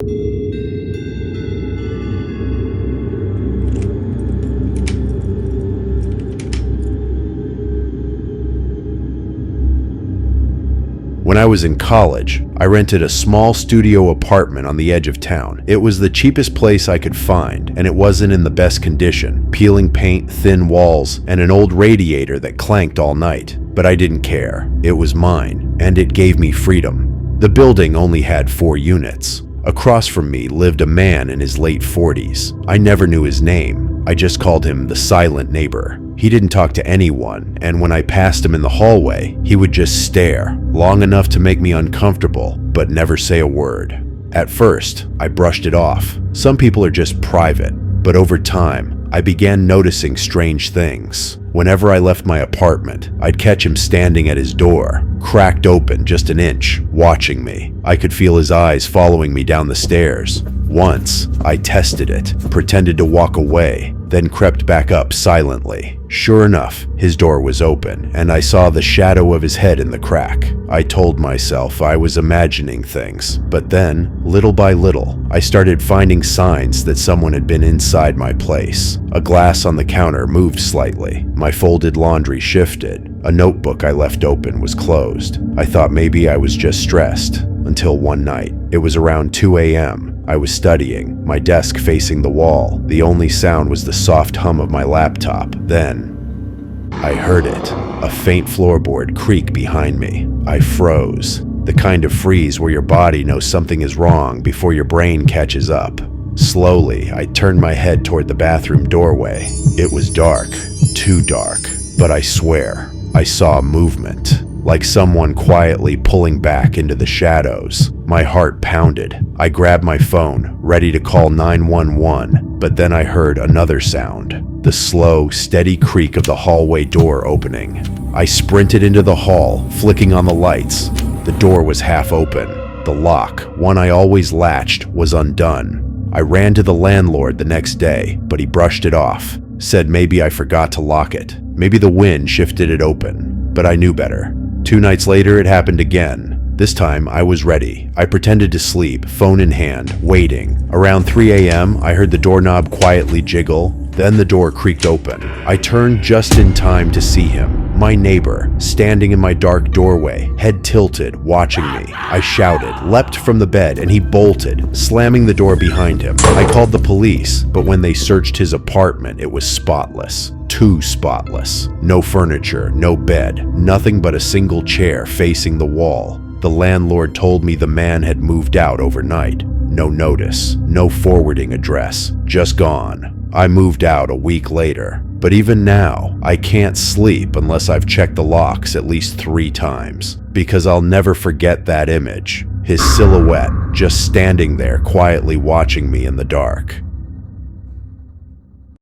When I was in college, I rented a small studio apartment on the edge of town. It was the cheapest place I could find, and it wasn't in the best condition. Peeling paint, thin walls, and an old radiator that clanked all night. But I didn't care. It was mine, and it gave me freedom. The building only had 4 units. Across from me lived a man in his late 40s. I never knew his name. I just called him the Silent Neighbor. He didn't talk to anyone, and when I passed him in the hallway, he would just stare, long enough to make me uncomfortable, but never say a word. At first, I brushed it off. Some people are just private, but over time, I began noticing strange things. Whenever I left my apartment, I'd catch him standing at his door, cracked open just an inch, watching me. I could feel his eyes following me down the stairs. Once, I tested it, pretended to walk away, then crept back up silently. Sure enough, his door was open, and I saw the shadow of his head in the crack. I told myself I was imagining things, but then, little by little, I started finding signs that someone had been inside my place. A glass on the counter moved slightly. My folded laundry shifted. A notebook I left open was closed. I thought maybe I was just stressed, until one night. It was around 2 a.m. I was studying, my desk facing the wall. The only sound was the soft hum of my laptop. Then, I heard it, a faint floorboard creak behind me. I froze, the kind of freeze where your body knows something is wrong before your brain catches up. Slowly, I turned my head toward the bathroom doorway. It was dark, too dark, but I swear, I saw movement. Like someone quietly pulling back into the shadows. My heart pounded. I grabbed my phone, ready to call 911, but then I heard another sound. The slow, steady creak of the hallway door opening. I sprinted into the hall, flicking on the lights. The door was half open. The lock, one I always latched, was undone. I ran to the landlord the next day, but he brushed it off. Said maybe I forgot to lock it. Maybe the wind shifted it open. But I knew better. 2 nights later, it happened again. This time, I was ready. I pretended to sleep, phone in hand, waiting. Around 3 a.m., I heard the doorknob quietly jiggle. Then the door creaked open. I turned just in time to see him, my neighbor, standing in my dark doorway, head tilted, watching me. I shouted, leapt from the bed, and he bolted, slamming the door behind him. I called the police, but when they searched his apartment, it was spotless. Too spotless. No furniture, no bed, nothing but a single chair facing the wall. The landlord told me the man had moved out overnight. No notice, no forwarding address, just gone. I moved out a week later, but even now, I can't sleep unless I've checked the locks at least 3 times, because I'll never forget that image. His silhouette just standing there quietly watching me in the dark.